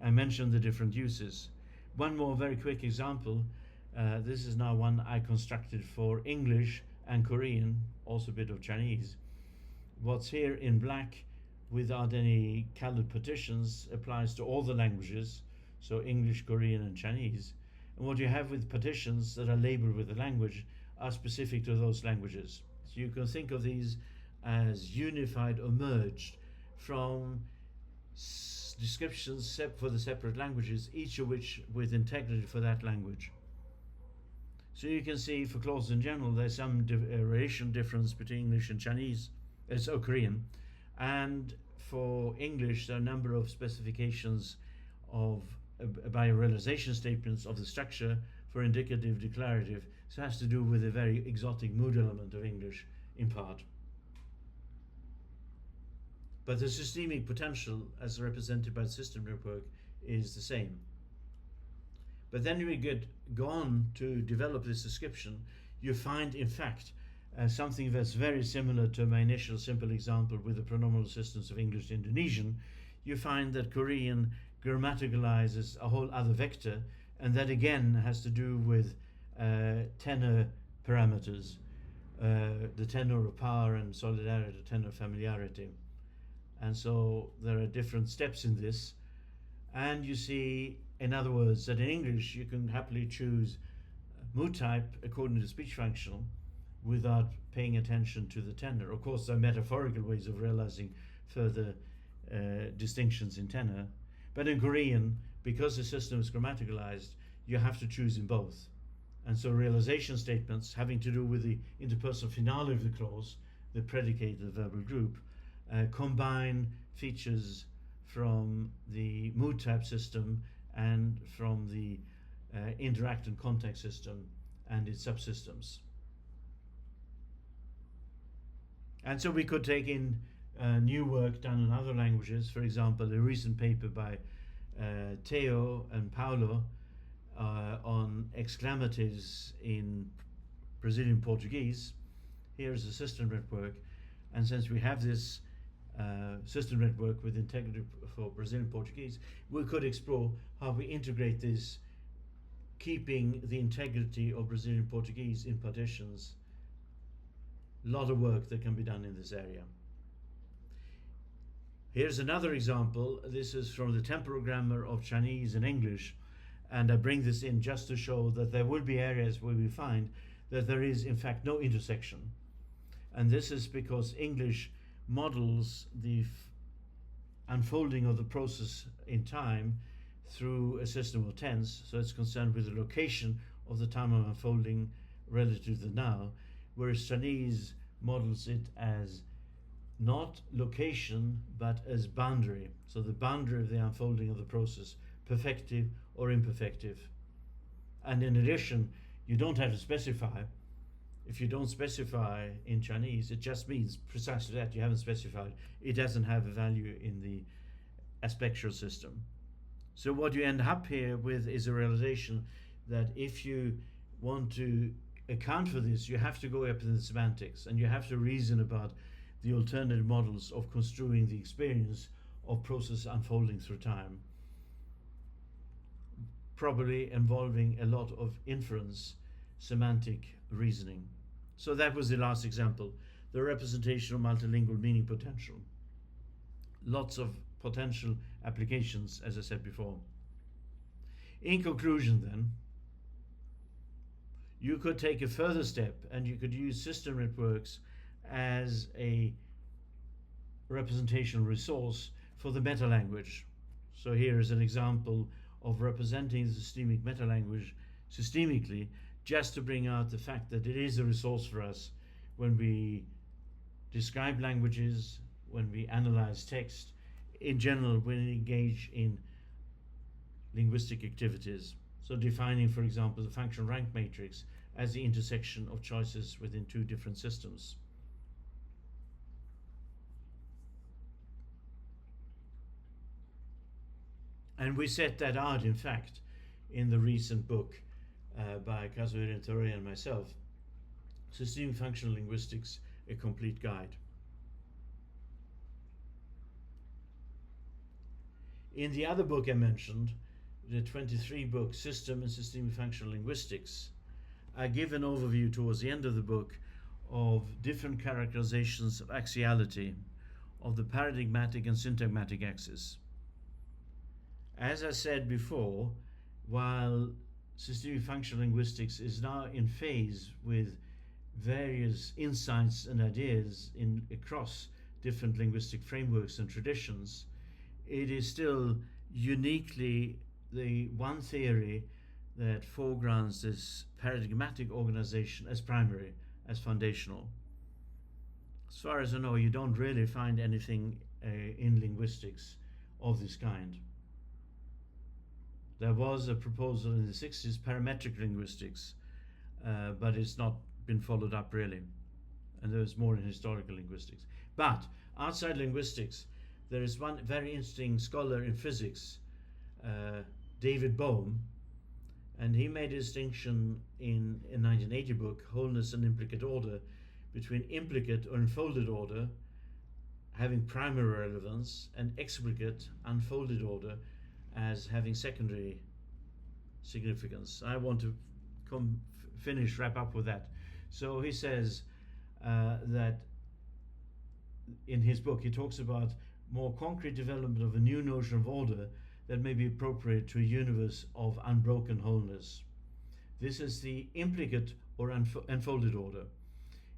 I mentioned the different uses. One more very quick example. This is now one I constructed for English and Korean, also a bit of Chinese. What's here in black without any colored partitions applies to all the languages, so English, Korean and Chinese. And what you have with partitions that are labeled with the language are specific to those languages. So you can think of these as unified or merged from descriptions for the separate languages, each of which with integrity for that language. So you can see for clauses in general, there's some relation difference between English and Chinese, Korean, and for English there are a number of specifications of by realization statements of the structure for indicative, declarative. So it has to do with a very exotic mood element of English in part. But the systemic potential as represented by the system network is the same. But then we go on to develop this description, you find in fact something that's very similar to my initial simple example with the pronominal systems of English to Indonesian. You find that Korean grammaticalizes a whole other vector, and that again has to do with tenor parameters, the tenor of power and solidarity, the tenor of familiarity. And so there are different steps in this, and you see, in other words, that in English you can happily choose mood type according to speech functional without paying attention to the tenor. Of course, there are metaphorical ways of realizing further distinctions in tenor, but in Korean, because the system is grammaticalized, you have to choose in both. And so realization statements having to do with the interpersonal finale of the clause, the predicate of the verbal group, combine features from the mood type system and from the interact and context system and its subsystems. And so we could take in new work done in other languages, for example, a recent paper by Theo and Paulo on exclamatives in Brazilian Portuguese. Here's a system network, and since we have this system network with integrity for Brazilian Portuguese, we could explore how we integrate this, keeping the integrity of Brazilian Portuguese in partitions. A lot of work that can be done in this area. Here's another example. This is from the temporal grammar of Chinese and English, and I bring this in just to show that there will be areas where we find that there is in fact no intersection, and this is because English models the unfolding of the process in time through a system of tense, so it's concerned with the location of the time of unfolding relative to the now, whereas Chinese models it as not location but as boundary, so the boundary of the unfolding of the process, perfective or imperfective. And in addition, you don't have to specify. If you don't specify in Chinese, it just means precisely that you haven't specified. It doesn't have a value in the aspectual system. So what you end up here with is a realization that if you want to account for this, you have to go up in the semantics, and you have to reason about the alternative models of construing the experience of process unfolding through time, probably involving a lot of inference, semantic reasoning. So that was the last example, the representation of multilingual meaning potential. Lots of potential applications, as I said before. In conclusion then, you could take a further step and you could use system networks as a representational resource for the meta-language. So here is an example of representing the systemic meta-language systemically, just to bring out the fact that it is a resource for us when we describe languages, when we analyze text, in general when we engage in linguistic activities. So defining, for example, the functional rank matrix as the intersection of choices within two different systems. And we set that out, in fact, in the recent book by Kazuhiro Tori and myself, Systemic Functional Linguistics, A Complete Guide. In the other book I mentioned, the 23 book System and Systemic Functional Linguistics, I give an overview towards the end of the book of different characterizations of axiality of the paradigmatic and syntagmatic axis. As I said before, while systemic functional linguistics is now in phase with various insights and ideas across different linguistic frameworks and traditions, it is still uniquely the one theory that foregrounds this paradigmatic organization as primary, as foundational. As far as I know, you don't really find anything in linguistics of this kind. There was a proposal in the 60s, parametric linguistics, but it's not been followed up really. And there's more in historical linguistics. But outside linguistics, there is one very interesting scholar in physics, David Bohm, and he made a distinction in a 1980 book, Wholeness and Implicate Order, between implicate or enfolded order having primary relevance and explicate unfolded order as having secondary significance. I want to wrap up with that. So he says that in his book he talks about more concrete development of a new notion of order that may be appropriate to a universe of unbroken wholeness. This is the implicate or unfolded order.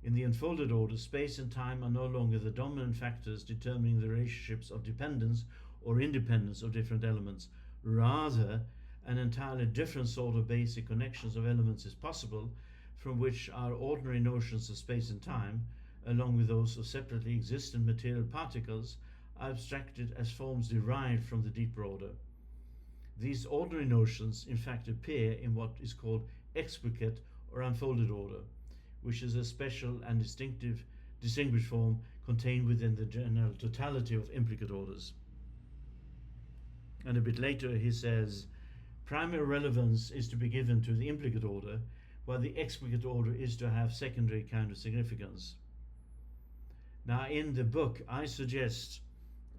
In the unfolded order, space and time are no longer the dominant factors determining the relationships of dependence or independence of different elements. Rather, an entirely different sort of basic connections of elements is possible, from which our ordinary notions of space and time, along with those of separately existent material particles, are abstracted as forms derived from the deeper order. These ordinary notions, in fact, appear in what is called explicate or unfolded order, which is a special and distinguished form contained within the general totality of implicate orders. And a bit later he says, primary relevance is to be given to the implicate order, while the explicate order is to have secondary kind of significance. Now in the book I suggest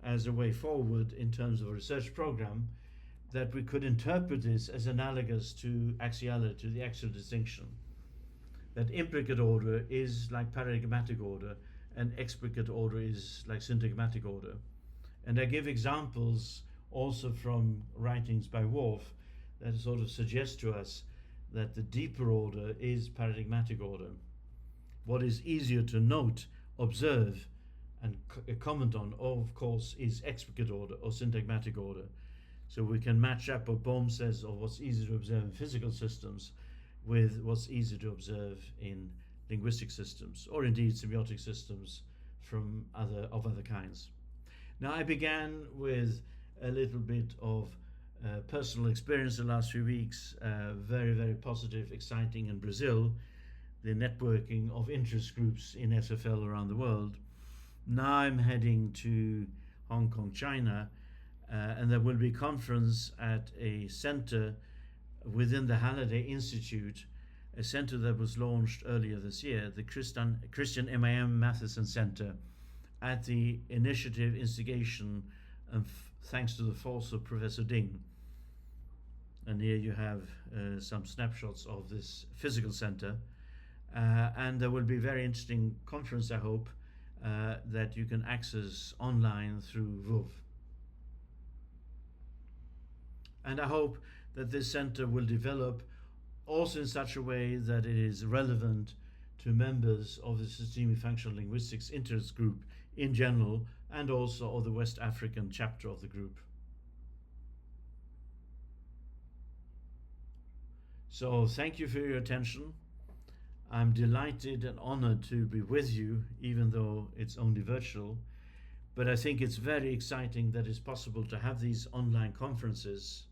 as a way forward in terms of a research program that we could interpret this as analogous to axiality, to the axial distinction. That implicate order is like paradigmatic order and explicate order is like syntagmatic order. And I give examples also from writings by Worf that sort of suggest to us that the deeper order is paradigmatic order. What is easier to note, observe, and comment on, of course, is explicate order or syntagmatic order. So we can match up what Bohm says of what's easy to observe in physical systems with what's easy to observe in linguistic systems, or indeed semiotic systems from other kinds. Now I began with a little bit of personal experience the last few weeks, very, very positive, exciting in Brazil, the networking of interest groups in SFL around the world. Now I'm heading to Hong Kong, China, and there will be a conference at a center within the Halliday Institute, a center that was launched earlier this year, the Christian MIM Matthiessen Center, at the initiative, instigation, and thanks to the force of Professor Ding. And here you have some snapshots of this physical center. And there will be a very interesting conference, I hope, that you can access online through VUV. And I hope that this center will develop also in such a way that it is relevant to members of the Systemic Functional Linguistics Interest Group in general, and also of the West African chapter of the group. So thank you for your attention. I'm delighted and honored to be with you, even though it's only virtual. But I think it's very exciting that it's possible to have these online conferences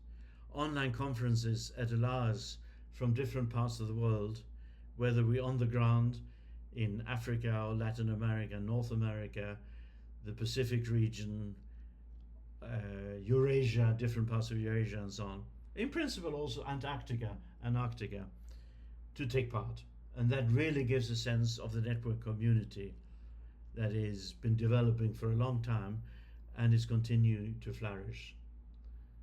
that allow us from different parts of the world, whether we're on the ground in Africa or Latin America, North America, the Pacific region, Eurasia, different parts of Eurasia and so on. In principle also Antarctica and Arctica, to take part. And that really gives a sense of the network community that has been developing for a long time and is continuing to flourish.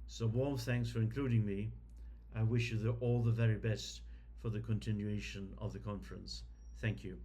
So warm thanks for including me. I wish you all the very best for the continuation of the conference. Thank you.